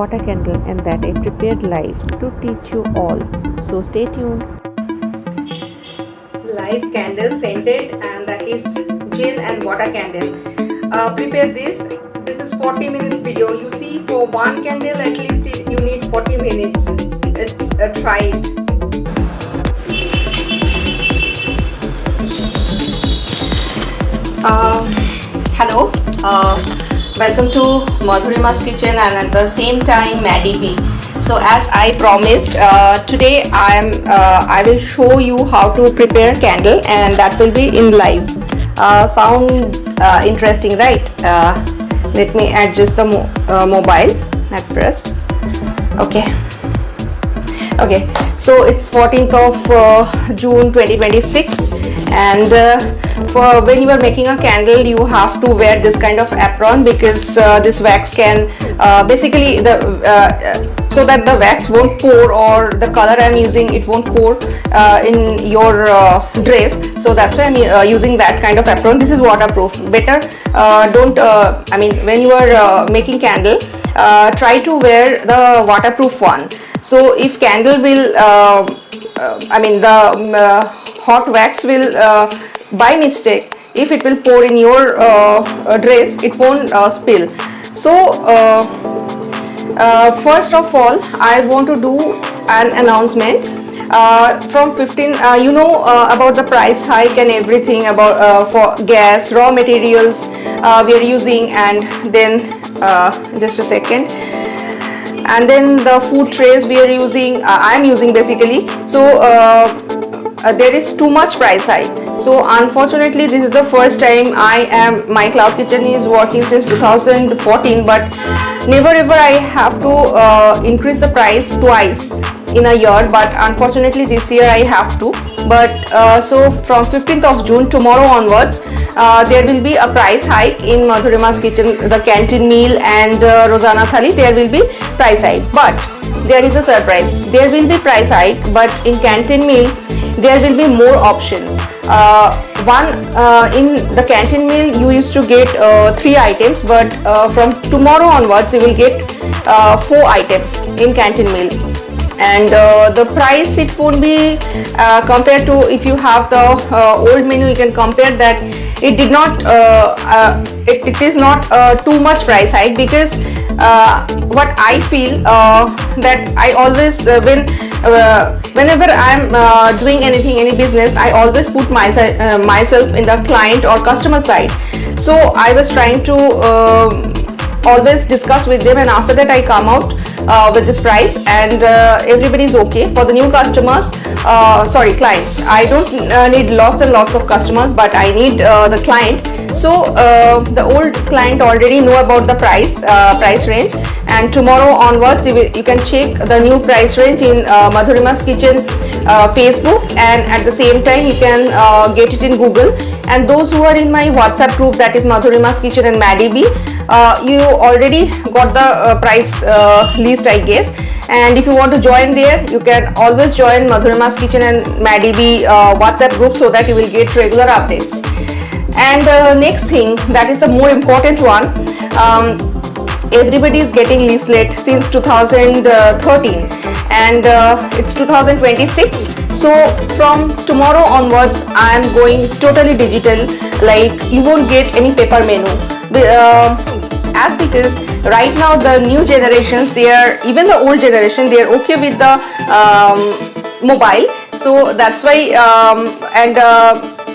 water candle and that I prepared live to teach you all. So stay tuned. Live candle scented, and that is gel and water candle. Prepare this. This is 40 minutes video. You see, for one candle at least you need 40 minutes. Let's try it. Hello, welcome to Madhurima's kitchen and at the same time Maddie B. So as I promised, today I will show you how to prepare candle, and that will be in live. Sound interesting, right? Let me adjust the mobile at first. Okay, so it's 14th of June 2026, and for when you are making a candle you have to wear this kind of apron, because this wax can basically so that the wax won't pour, or the color I'm using, it won't pour in your dress. So that's why I'm using that kind of apron. This is waterproof. Better don't when you are making candle, try to wear the waterproof one. So if candle will the hot wax will by mistake, if it will pour in your dress, it won't spill. So first of all, I want to do an announcement. From 15, about the price hike and everything, about for gas, raw materials we are using, and then just a second, and then the food trays we are using, I'm using basically. So there is too much price hike. So unfortunately this is the first time my cloud kitchen is working since 2014, but never ever I have to increase the price twice in a year, but unfortunately this year I have to. But so from 15th of June, tomorrow onwards, there will be a price hike in Madhurima's kitchen, the canteen meal and Rosanna Thali. There will be price hike, but there is a surprise. There will be price hike, but in canteen meal there will be more options. In the canteen meal you used to get 3 items, but from tomorrow onwards you will get 4 items in canteen meal. And the price, it won't be compared to, if you have the old menu, you can compare that. It did not it is not too much price hike, because what I feel that I always whenever I'm doing any business, I always put myself in the client or customer side. So I was trying to always discuss with them, and after that I come out with this price, and everybody is okay. For the new customers, clients, I don't need lots and lots of customers, but I need the client. So the old client already know about the price range, and tomorrow onwards you can check the new price range in Madhurima's kitchen Facebook, and at the same time you can get it in Google. And those who are in my WhatsApp group, that is Madhurima's kitchen and Maddie B, you already got the price list, I guess. And if you want to join there, you can always join Madhurima's kitchen and Maddie B WhatsApp group, so that you will get regular updates. And next thing, that is the more important one, everybody is getting leaflet since 2013, and it's 2026. So from tomorrow onwards I am going totally digital. Like, you won't get any paper menu, as because right now the new generations, even the old generation, they are okay with the mobile. So that's why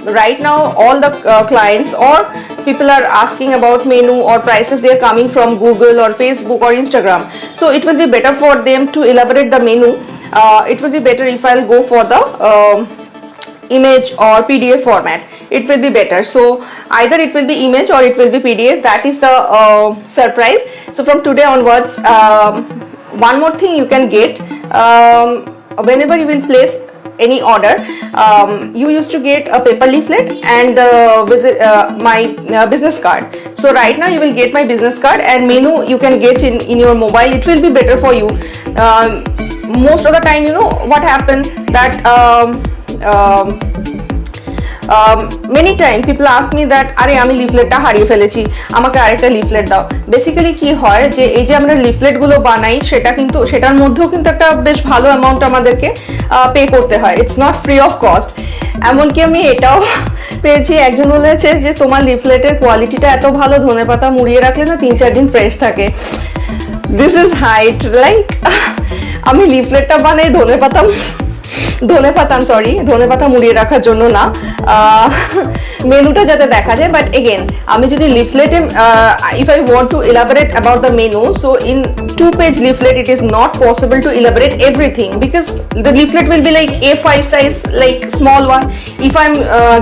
right now all the clients or people are asking about menu or prices. They are coming from Google or Facebook or Instagram. So it will be better for them to elaborate the menu. It will be better if I'll go for the image or PDF format. It will be better. So either it will be image or it will be PDF. That is the surprise. So from today onwards, one more thing you can get, whenever you will place any order, you used to get a paper leaflet and my business card. So right now you will get my business card, and menu you can get in your mobile. It will be better for you. Most of the time, you know what happened, that many time people ask me that আরে আমি লিফলেটটা হারিয়ে ফেলেছি, আমাকে আরেকটা leaflet দাও। Basically কি হয় যে এই যে আমরা লিফলেটগুলো বানাই সেটা কিন্তু সেটার মধ্যেও কিন্তু একটা বেশ ভালো অ্যামাউন্ট আমাদেরকে পে করতে হয়, it's not free of cost. এমনকি আমি এটাও পেয়েছি, একজন বলেছে যে তোমার লিফলেটের কোয়ালিটিটা এত ভালো, ধনেপাতা মুড়িয়ে রাখলে না 3-4 দিন ফ্রেশ থাকে। দিস ইজ হাইট লাইক আমি লিফলেটটা বানাই ধনেপাতা মুড়িয়ে রাখার জন্য না, মেনুটা যাতে দেখা যায়। বাট এগেন আমি যদি লিফলেটে if I want to elaborate about the menu, so in 2-page leaflet it is not possible to elaborate everything because the leaflet will be like A5 size, like small one. If I'm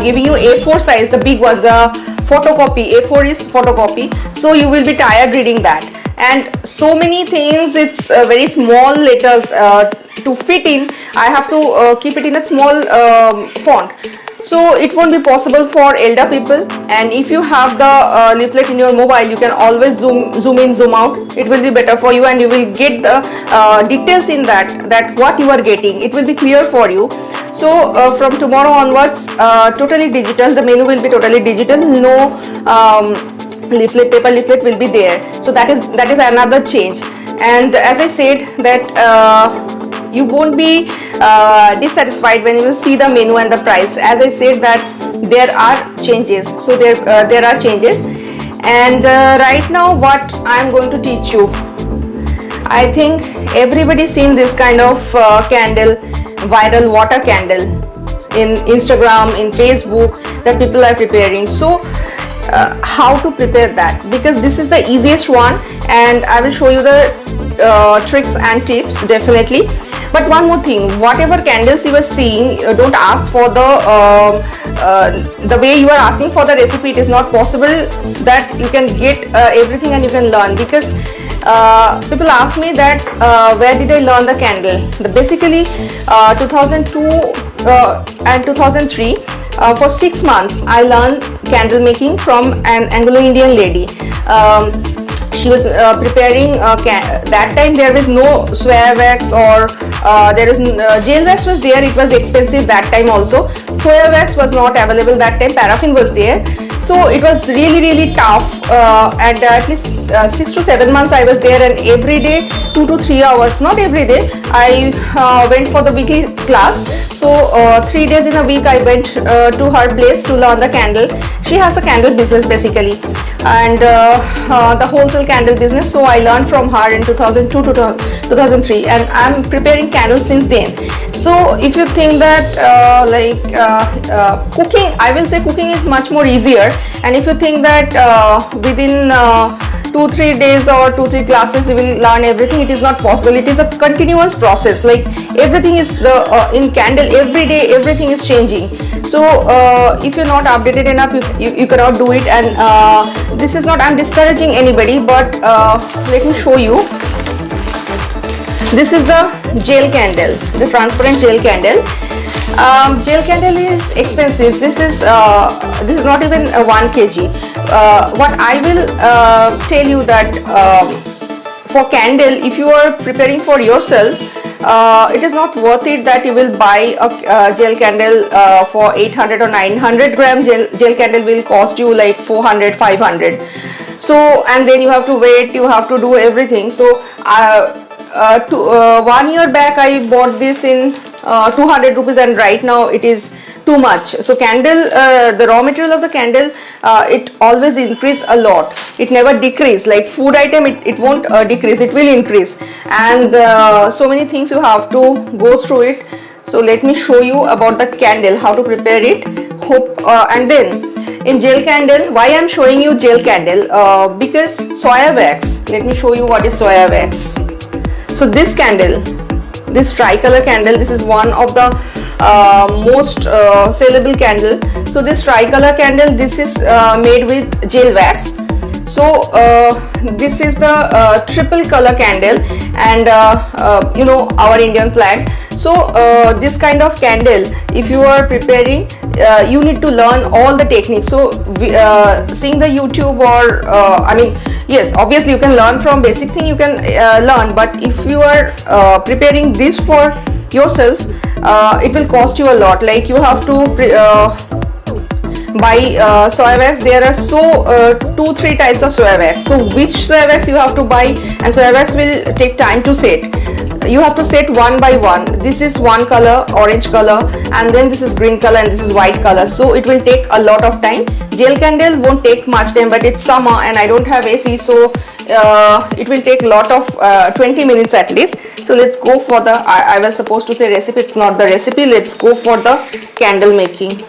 giving you A4 size, the big one, the photocopy, A4 is photocopy, so you will be tired reading that. And so many things, it's very small letters to fit in. I have to keep it in a small font, so it won't be possible for elder people. And if you have the leaflet in your mobile, you can always zoom in, zoom out. It will be better for you and you will get the details in that what you are getting. It will be clear for you. So from tomorrow onwards, totally digital, the menu will be totally digital, no paper leaflet will be there. So that is another change. And as I said that you won't be dissatisfied when you will see the menu and the price. As I said that there are changes, so there are changes. And right now what I am going to teach you, I think everybody seen this kind of candle, viral water candle in Instagram, in Facebook, that people are preparing. So how to prepare that, because this is the easiest one and I will show you the tricks and tips definitely. But one more thing, whatever candles you are seeing, don't ask for the way you are asking for the recipe. It is not possible that you can get everything and you can learn, because people ask me that where did I learn the candle. Basically 2002 and 2003, for 6 months I learned candle making from an Anglo-Indian lady. She was preparing that time there was no soya wax or there is gel wax was there, it was expensive that time also. Soya wax was not available that time, paraffin was there. So it was really tough, and at least 6 to 7 months I was there, and every day 2 to 3 hours, not every day, I went for the weekly class. So 3 days in a week I went to her place to learn the candle. She has a candle business basically, and the wholesale candle business. So I learned from her in 2002 to 2003, and I'm preparing candles since then. So if you think that cooking, I will say cooking is much more easier, and if you think that within 2-3 days or 2-3 classes you will learn everything, it is not possible. It is a continuous process, like everything is in candle, every day everything is changing. So if you're not updated enough, you cannot do it. And this is not, I'm discouraging anybody, but let me show you. This is the gel candle, the transparent gel candle. Gel candle is expensive. This is not even 1 kg. What I will tell you that for candle, if you are preparing for yourself, it is not worth it that you will buy a gel candle for 800 or 900 gram. Gel candle will cost you like 400-500. So, and then you have to wait, you have to do everything. So 1 year back I bought this in 200 rupees, and right now it is too much. So candle, the raw material of the candle, it always increase a lot, it never decrease. Like food item, it won't decrease, it will increase. And so many things you have to go through it. So let me show you about the candle, how to prepare it. And then in gel candle, why I'm showing you gel candle, because soya wax, let me show you what is soya wax. So this candle, this tricolor candle, this is one of the most sellable candle. So this tricolor candle, this is made with gel wax. So this is the triple color candle, and you know our Indian flag. So this kind of candle, if you are preparing, you need to learn all the techniques. So seeing the YouTube or I mean, yes, obviously you can learn from basic thing, you can learn, but if you are preparing this for yourself, it will cost you a lot. Like you have to buy soya wax, there are 2-3 types of soya wax. So which soya wax you have to buy, and soya wax will take time to set. You have to set one by one. This is one color, orange color, and then this is green color, and this is white color, so it will take a lot of time. Gel candle won't take much time, but it's summer and I don't have AC, so it will take a lot of 20 minutes at least. So let's go for the I was supposed to say recipe, it's not the recipe. Let's go for the candle making.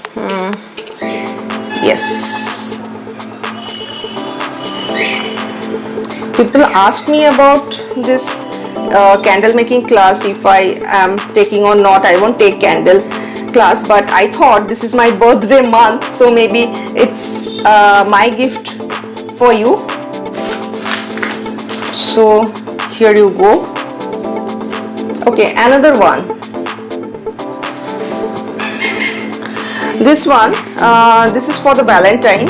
Yes, people ask me about this candle making class, if I am taking or not. I won't take candle class, but I thought this is my birthday month, so maybe it's my gift for you. So here you go. Okay, another one. This one, this is for the Valentine.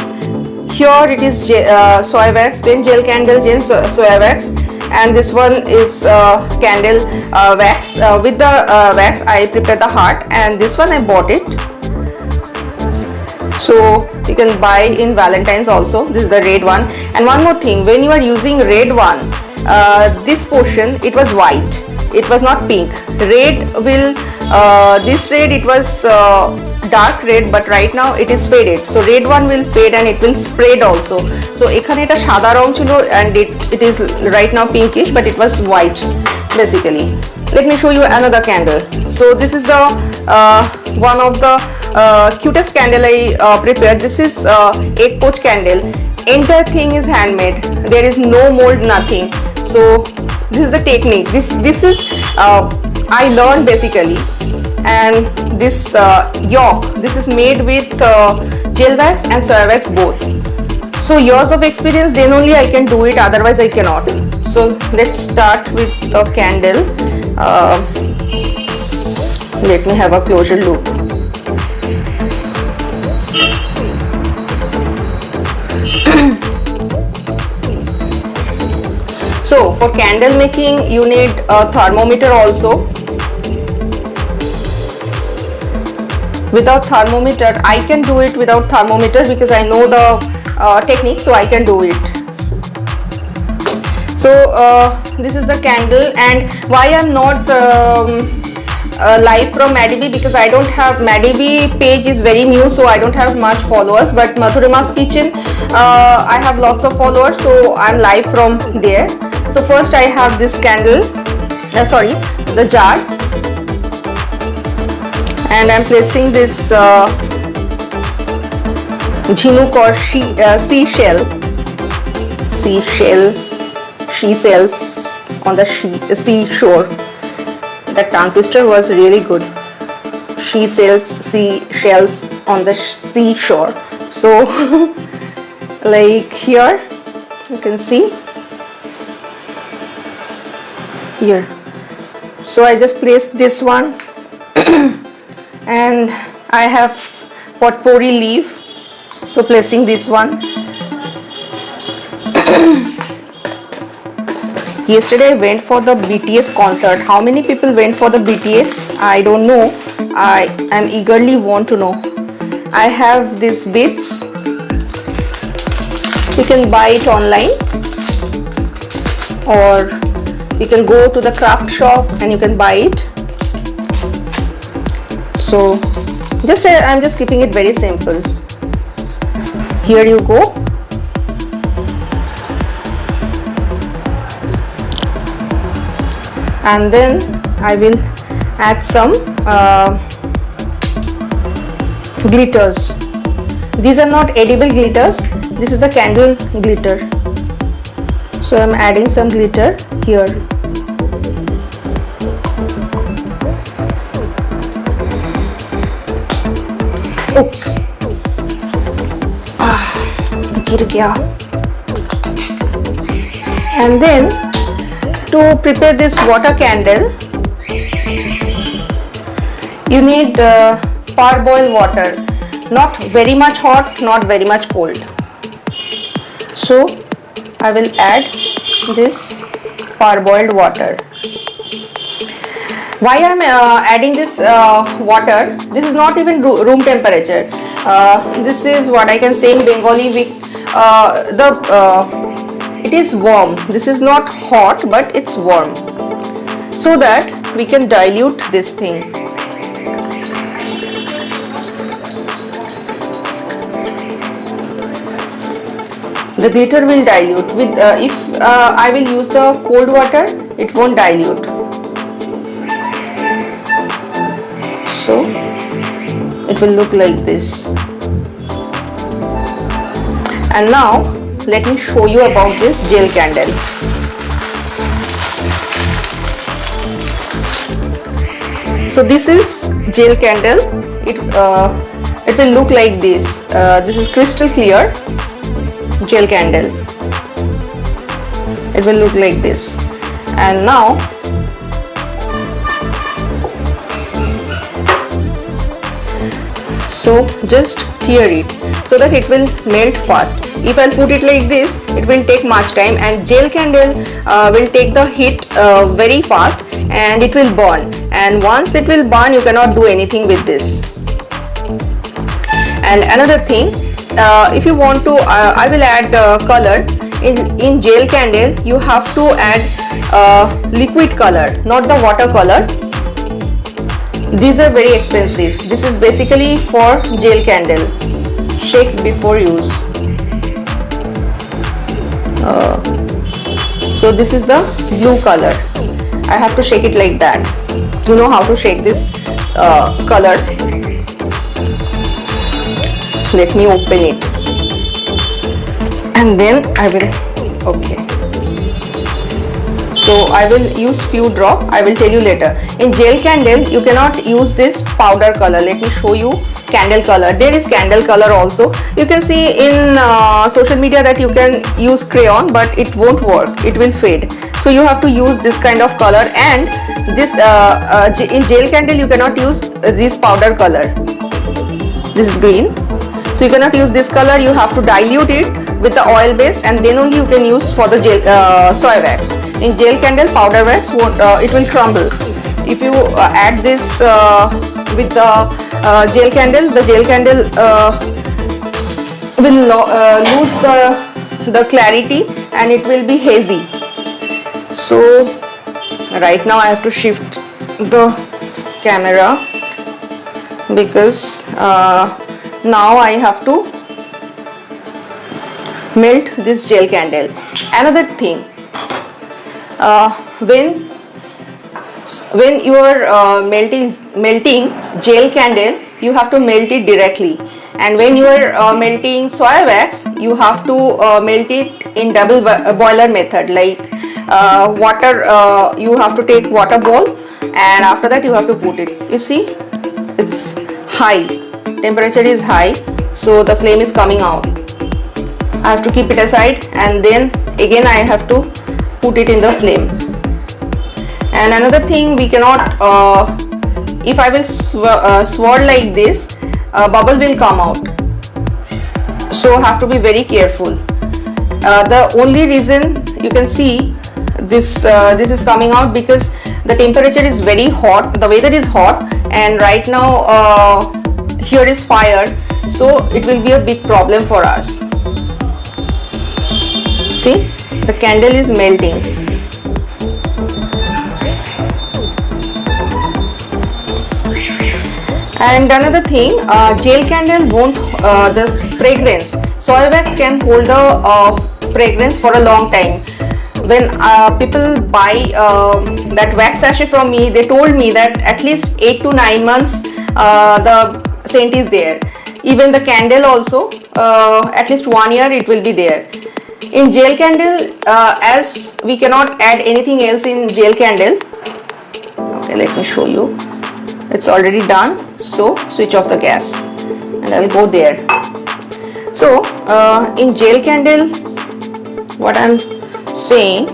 Here it is soy wax, then gel candle, then soy wax, and this one is candle wax. With the wax I prepare the heart, and this one I bought it, so you can buy in Valentine's also. This is the red one. And one more thing, when you are using red one, this portion, it was white, it was not pink. Red will this red, it was dark red, but right now it is faded, so red one will fade and it will spread also. So এখানে এটা সাদা রং ছিল, and it is right now pinkish, but it was white basically. Let me show you another candle. So this is the one of the cutest candle I prepared. This is egg poach candle. Entire thing is handmade, there is no mold, nothing. So this is the technique. This is I learned basically. And this yolk, this is made with gel wax and soya wax both. So years of experience, then only I can do it, otherwise I cannot. So let's start with the candle. Let me have a closer look. So for candle making you need a thermometer also. Without thermometer, I can do it without thermometer because I know the technique, so I can do it. So this is the candle. And why I'm not live from Madibee, because I don't have, Madibee page is very new, so I don't have much followers, but Madhurima's Kitchen I have lots of followers, so I'm live from there. So first I have this candle, the jar, and I'm placing this Chinook or seashells on the seashore. That tongue twister was really good. Seashells on the seashore. So like here you can see here. So I just placed this one. And I have potpourri leaf, so placing this one. Yesterday I went for the BTS concert. How many people went for the BTS? I don't know. I am eagerly want to know. I have these beads. You can buy it online, or you can go to the craft shop and you can buy it. So I'm just keeping it very simple. Here you go. And then I will add some glitters. These are not edible glitters, this is the candle glitter. So I'm adding some glitter here. Oops, गिर गया. And then to prepare this water candle, you need parboiled water, not very much hot, not very much cold. So I will add this parboiled water. Why I'm adding this water? This is not even room temperature. This is what I can say in Bengali. It is warm. This is not hot, but it's warm, so that we can dilute this thing. The glitter will dilute with if I will use the cold water, it won't dilute. So it will look like this. And now let me show you about this gel candle. So this is gel candle. It will look like this. This is crystal clear gel candle. It will look like this. And now so just tear it so that it will melt fast. If I'll put it like this, it will take much time, and gel candle will take the heat very fast and it will burn, and once it will burn you cannot do anything with this. And another thing, if you want to I will add color in gel candle. You have to add liquid color, not the water color. These are very expensive. This is basically for gel candle. Shake before use. So this is the blue color. I have to shake it like that. You know how to shake this color. Let me open it, and then I will, okay. So I will use few drop. I will tell you later. In gel candle you cannot use this powder color. Let me show you candle color. There is candle color also. You can see in social media that you can use crayon, but it won't work. It will fade. So you have to use this kind of color, and this in gel candle you cannot use this powder color. This is green. So you cannot use this color. You have to dilute it with the oil based, and then only you can use for the soy wax. In gel candle, powder wax won't, it will crumble. If you add this with the gel candle, the gel candle will lose the clarity and it will be hazy. So right now I have to shift the camera because now I have to melt this gel candle. Another thing, when you are melting gel candle, you have to melt it directly, and when you are melting soy wax, you have to melt it in double boiler method. Like water, you have to take water bowl, and after that you have to put it. You see, it's high, temperature is high, so the flame is coming out. I have to keep it aside, and then again I have to put it in the flame. And another thing, we cannot, if I will swirl like this, bubble will come out, so have to be very careful. The only reason you can see this is coming out because the temperature is very hot, the weather is hot, and right now here is fire, so it will be a big problem for us. See, the candle is melting. And another thing, gel candle won't, the fragrance, soy wax can hold the fragrance for a long time. When people buy that wax sachet from me, they told me that at least 8 to 9 months the scent is there. Even the candle also, at least 1 year it will be there. In gel candle, as we cannot add anything else in gel candle, okay, let me show you. It's already done, so switch off the gas and I'll go there. So in gel candle, what I'm saying,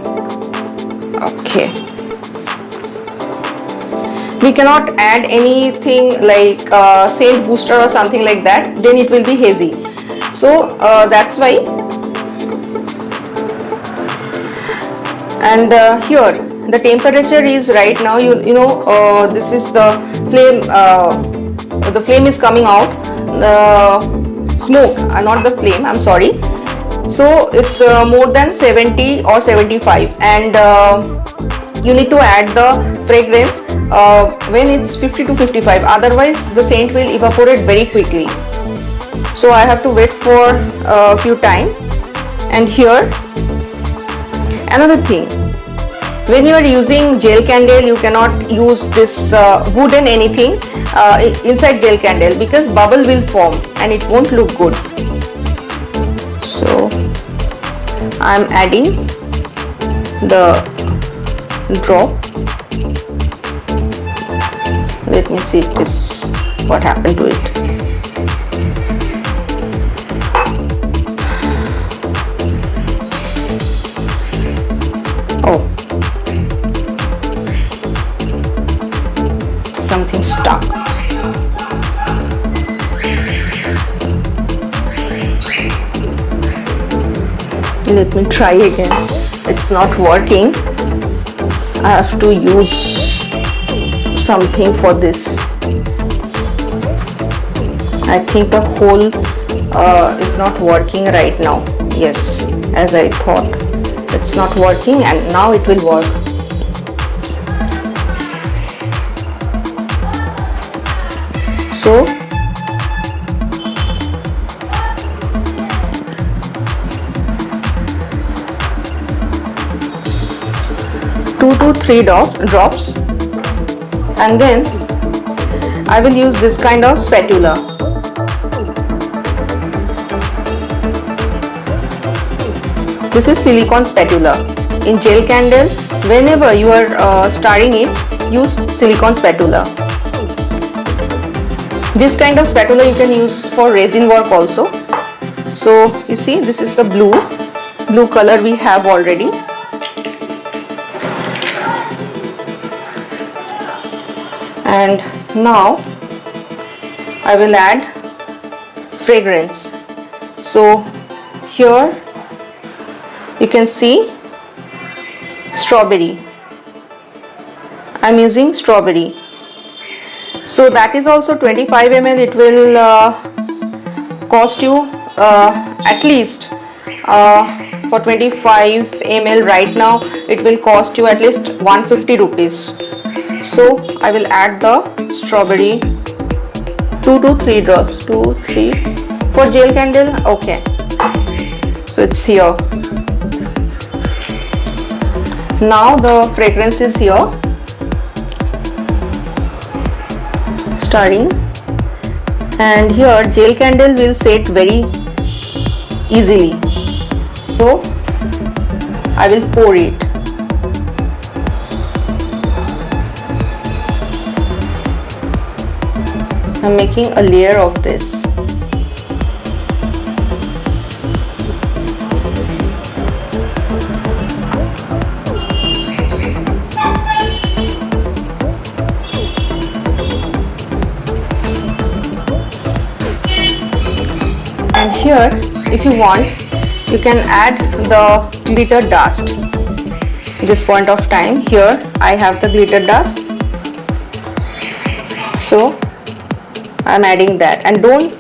okay, we cannot add anything like scent booster or something like that, then it will be hazy. So that's why. And here the temperature is right now, you know, this is the flame, the flame is coming out. smoke, not the flame, I'm sorry. So it's more than 70 or 75, and you need to add the fragrance when it's 50 to 55, otherwise the scent will evaporate very quickly. So I have to wait for a few time. And here another thing, when you are using gel candle, you cannot use this wooden anything inside gel candle, because bubble will form and it won't look good. So I'm adding the drop. Let me see this, what happened to it. Oh, something stuck. Let me try again. It's not working. I have to use something for this. I think the hole is not working right now. Yes, as I thought. It's not working, and now it will work. So two to three drops, and then I will use this kind of spatula. This is silicone spatula. In gel candle, whenever you are stirring it, use silicone spatula. This kind of spatula you can use for resin work also. So you see, this is the blue color we have already. And now I will add fragrance. So here you can see strawberry. I'm using strawberry. So that is also 25 ml. It will cost you at least for 25 ml right now it will cost you at least 150 rupees. So I will add the strawberry, 2 to 3 drops, 2, 3 for gel candle. Okay, so it's here. Now the fragrance is here, starting, and here gel candle will set very easily. So I will pour it. I'm making a layer of this. And here, if you want, you can add the glitter dust. This point of time, here I have the glitter dust. So I'm adding that, and don't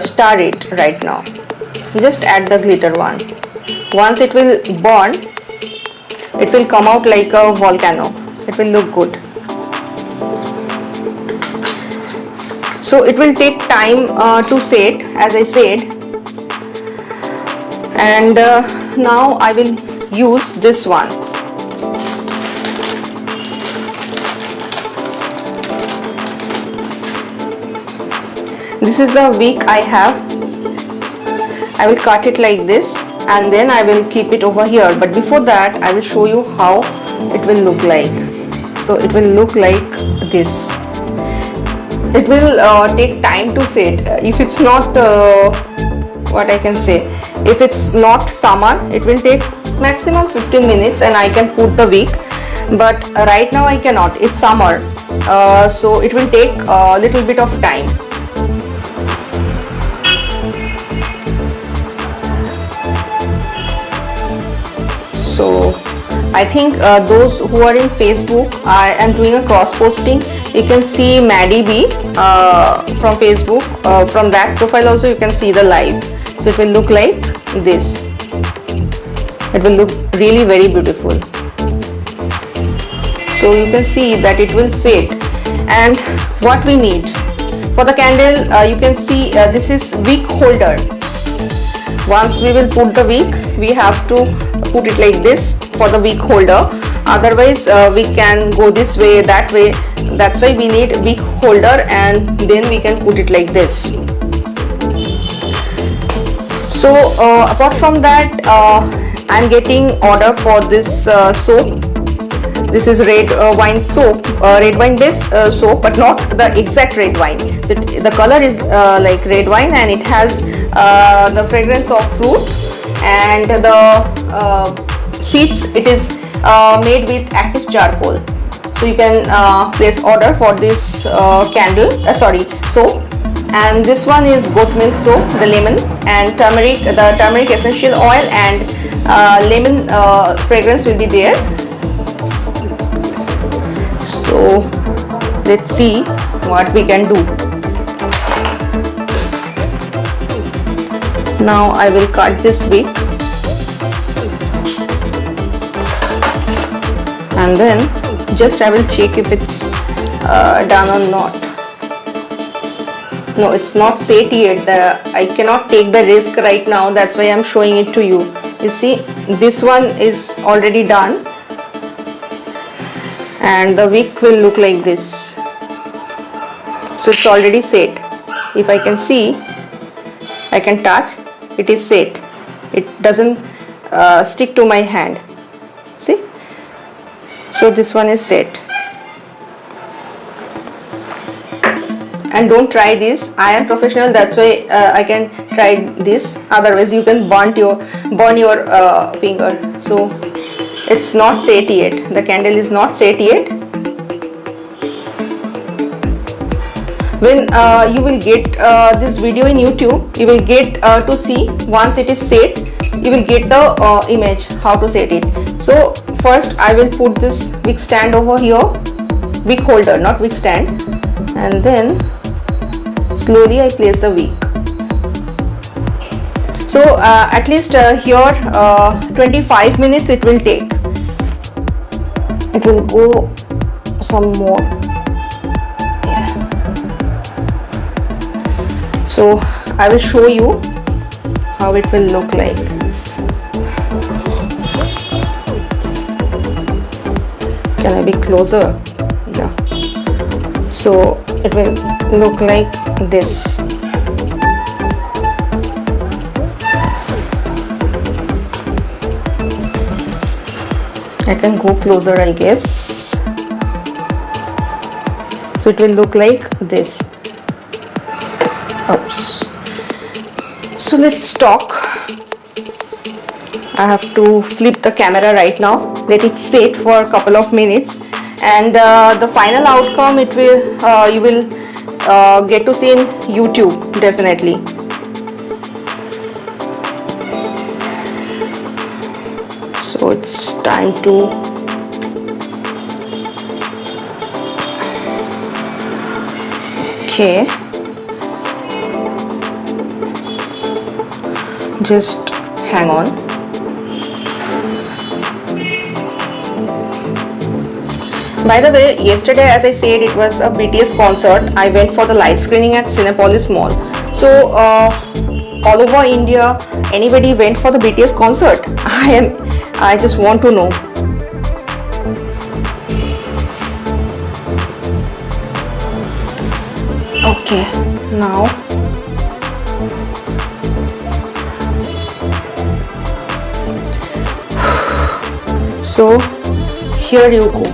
stir it right now. Just add the glitter one. Once it will burn, it will come out like a volcano. It will look good. So it will take time to set, as I said. And now I will use this one. This is the wick I have. I will cut it like this, and then I will keep it over here. But before that, I will show you how it will look like. So it will look like this. It will take time to set. If it's not what I can say, if it's not summer, it will take maximum 15 minutes and I can put the wick. But right now I cannot. It's summer, so it will take a little bit of time. So I think those who are in Facebook, I am doing a cross posting. You can see Maddie B from Facebook. From that profile also you can see the live. So it will look like this. It will look really very beautiful. So you can see that it will set. And what we need for the candle, you can see this is wick holder. Once we will put the wick, we have to put it like this for the wick holder. Otherwise we can go this way, that way. That's why we need wick holder, and then we can put it like this. So apart from that, I'm getting order for this soap. This is red wine soap, red wine based soap, but not the exact red wine. So the color is like red wine, and it has the fragrance of fruit, and the seeds, it is made with active charcoal. So you can place order for this soap. And this one is goat milk soap, the lemon, and turmeric, the turmeric essential oil, and lemon fragrance will be there. So let's see what we can do. Now I will cut this wick, and then just I will check if it's done or not. No, it's not set yet. I cannot take the risk right now. That's why I'm showing it to you. You see, this one is already done, and the wick will look like this. So it's already set. If I can see, I can touch, it is set. It doesn't stick to my hand. See? So this one is set. And don't try this. I am professional, that's why I can try this. Otherwise you can burn your finger. So it's not set yet. The candle is not set yet. When you will get this video in YouTube, you will get to see once it is set. You will get the image how to set it. So first I will put this wick stand over here, wick holder, not wick stand, and then slowly I place the wick. So at least here 25 minutes it will take. It will go some more. Yeah. So I will show you how it will look like. Can I be closer? Yeah. So it will look like this. I can go closer, I guess. So it will look like this. Oops. So let's talk. I have to flip the camera right now. Let it sit for a couple of minutes, and the final outcome it will you will get to see in YouTube definitely. So it's time to okay. Just hang on. By the way, yesterday, as I said, it was a BTS concert. I went for the live screening at Cinepolis Mall. So all over India, anybody went for the BTS concert? I just want to know. Okay, now so here you go.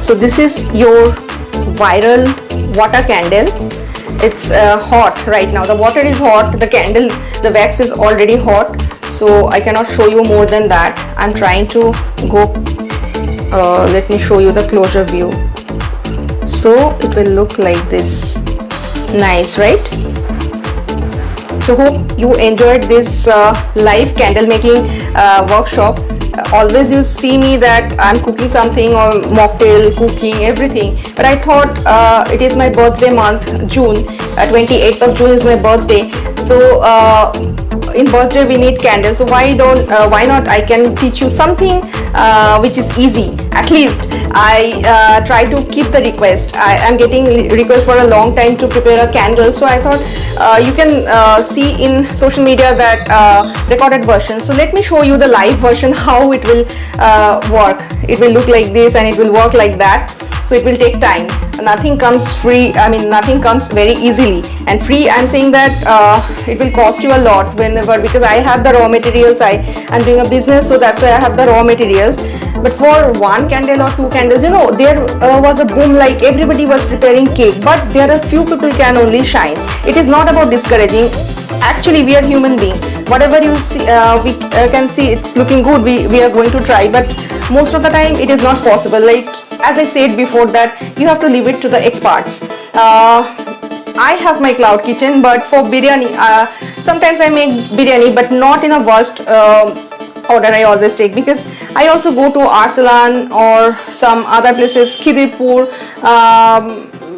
So this is your viral water candle. It's hot right now. The water is hot, the candle, the wax is already hot, so I cannot show you more than that. I'm trying to go let me show you the closer view. So it will look like this. Nice, right? So hope you enjoyed this live candle making workshop. Always you see me that I'm cooking something or mocktail, cooking, everything. But I thought it is my birthday month, June. 28th of June is my birthday. So in birthday we need candles. So why not I can teach you something which is easy. At least I try to keep the request. I am getting requests for a long time to prepare a candle. So I thought you can see in social media that recorded version. So let me show you the live version, how it will work. It will look like this and it will work like that. So it will take time. Nothing comes free. I mean, nothing comes very easily. And free, I'm saying that it will cost you a lot whenever, because I have the raw materials. I'm doing a business, so that's why I have the raw materials. But for one candle or two candles, you know, there was a boom, like everybody was preparing cake, but there are few people can only shine. It is not about discouraging. Actually, we are human beings. Whatever you see, we can see it's looking good, we are going to try, but most of the time it is not possible. Like as I said before, that you have to leave it to the experts. I have my cloud kitchen, but for biryani, sometimes I make biryani, but not in a worst order I always take, because I also go to Arsalan or some other places, Khidirpur,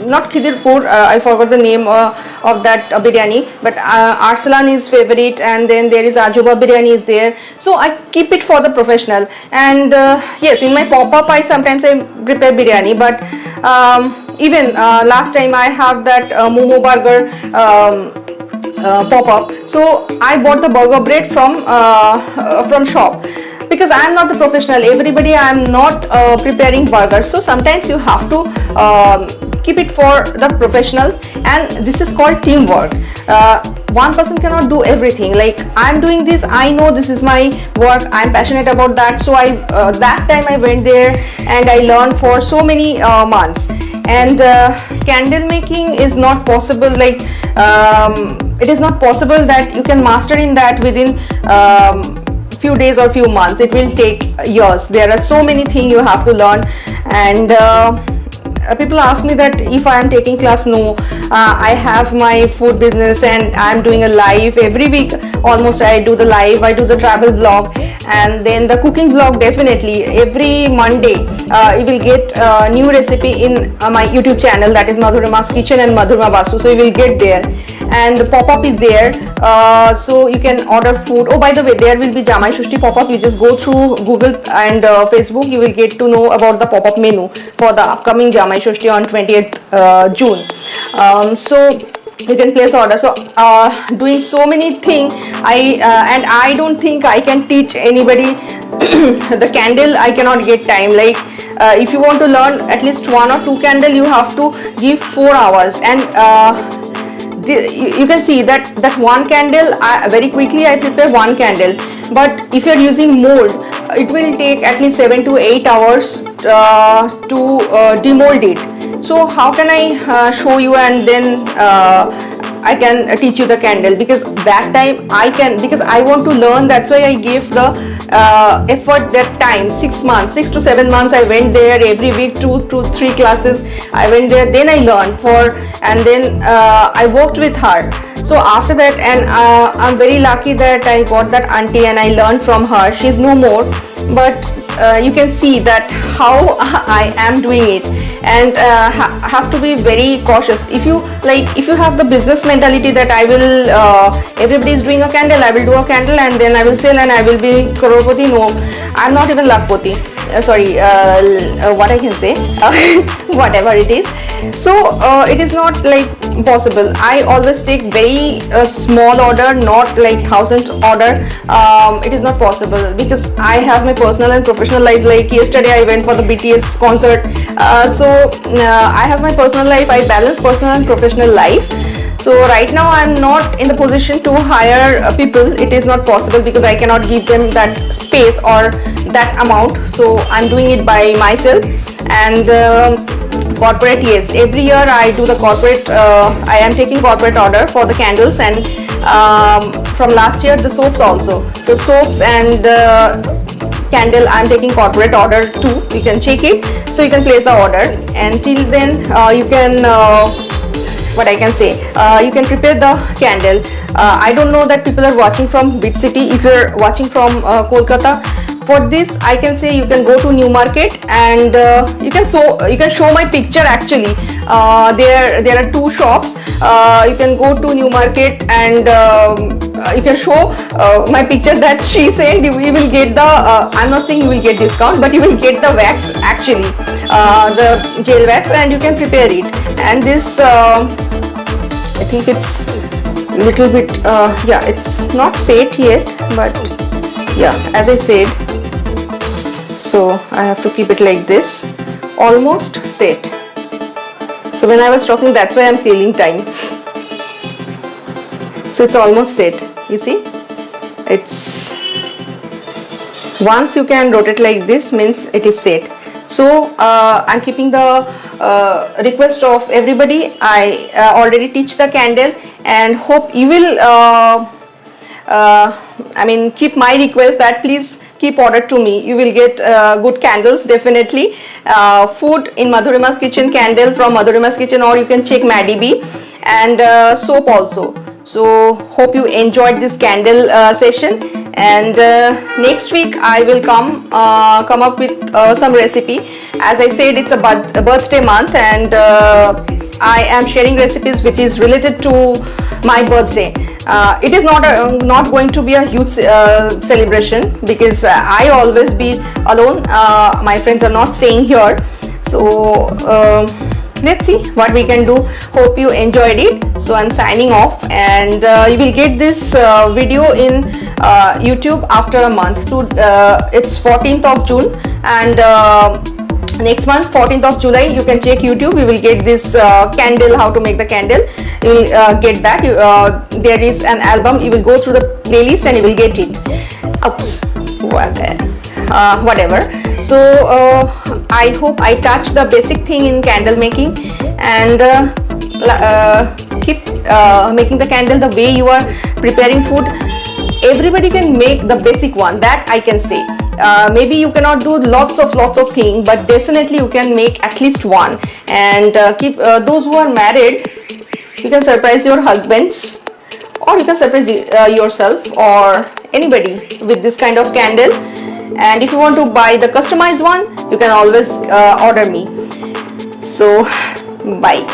not Khidirpur, I forgot the name of that biryani, but Arsalan is favorite, and then there is Ajuba biryani is there. So I keep it for the professional. And yes, in my pop-up sometimes I prepare biryani, but even last time I have that momo burger pop-up. So I bought the burger bread from shop, because I am not the professional. Everybody, I am not preparing burgers. So sometimes you have to keep it for the professionals, and this is called teamwork. One person cannot do everything. Like I'm doing this, I know this is my work, I'm passionate about that. So I that time I went there and I learned for so many months. And candle making is not possible, like it is not possible that you can master in that within few days or few months. It will take years. There are so many things you have to learn. And people ask me that if I am taking class. No, I have my food business and I am doing a live every week. Almost I do the live, I do the travel vlog, and then the cooking vlog. Definitely every Monday you will get a new recipe in my YouTube channel, that is Madhurima's Kitchen and Madhurima Basu. So you will get there, and the pop-up is there, so you can order food. Oh, by the way, there will be Jamai Shushti pop-up. You just go through Google and Facebook, you will get to know about the pop-up menu for the upcoming Jamai Shushti on 20th June. So you can place order. So doing so many things, and I don't think I can teach anybody the candle. I cannot get time. Like if you want to learn at least one or two candle, you have to give 4 hours. And you can see that one candle, very quickly I prepare one candle. But if you are using mold, it will take at least 7 to 8 hours to demold it. So how can I show you and then I can teach you the candle? Because that time I can, because I want to learn. That's why I gave the effort, that time, 6 months, 6 to 7 months. I went there every week, 2 to 3 classes. I went there, then I learned and then I worked with her. So after that, and I'm very lucky that I got that auntie and I learned from her. She's no more, but you can see that how I am doing it. And have to be very cautious. If you have the business mentality that I will everybody is doing a candle, I will do a candle and then I will sell and I will be crorepati. No, I'm not even lakpati. Sorry, what I can say, whatever it is. So it is not like possible. I always take very small order, not like 1,000 order. It is not possible because I have my personal and professional life. Like yesterday I went for the BTS concert. So I have my personal life. I balance personal and professional life. So right now I'm not in the position to hire people. It is not possible because I cannot give them that space or that amount. So I'm doing it by myself. And corporate, yes, every year I do the corporate. I am taking corporate order for the candles, and from last year the soaps also. So soaps and candle I'm taking corporate order too. You can check it. So you can place the order, and till then you can what I can say, you can prepare the candle. I don't know that people are watching from which city. If you're watching from Kolkata, for this I can say you can go to New Market, and you can show my picture actually. There are two shops. You can go to New Market, and you can show my picture that she said. You will get the I'm not saying you will get discount, but you will get the wax actually, the gel wax, and you can prepare it. And this I think it's little bit yeah, it's not set yet, but yeah, as I said, so I have to keep it like this, almost set. So when I was talking, that's why I'm killing time. So it's almost set, you see. It's once you can rotate like this means it is set. So I'm keeping the request of everybody. I already teach the candle, and hope you will I mean keep my request that please keep order to me. You will get good candles definitely. Food in Madhurima's Kitchen candle from Madhurima's Kitchen, or you can check Maddie B, and soap also. So hope you enjoyed this candle session, and next week I will come up with some recipe. As I said, it's a birthday month, and I am sharing recipes which is related to my birthday. It is not going to be a huge celebration, because I always be alone. My friends are not staying here, so let's see what we can do. Hope you enjoyed it. So I'm signing off, and you will get this video in YouTube after a month. It's 14th of June, and next month 14th of July you can check YouTube. You will get this candle, how to make the candle. You will get that. There is an album. You will go through the playlist and you will get it. Oops, whatever. So I hope I touch the basic thing in candle making, and keep making the candle the way you are preparing food. Everybody can make the basic one, that I can say. Maybe you cannot do lots of things, but definitely you can make at least one. And keep those who are married, you can surprise your husbands, or you can surprise yourself or anybody with this kind of candle. And if you want to buy the customized one, you can always order me. So bye.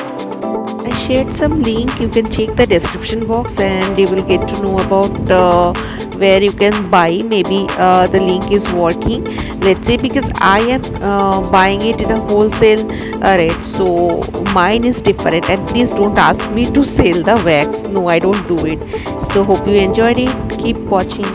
I shared some link. You can check the description box, and you will get to know about where you can buy. Maybe the link is working. Let's say, because I am buying it in a wholesale rate, so mine is different. And please don't ask me to sell the wax. No, I don't do it. So hope you enjoyed it. Keep watching.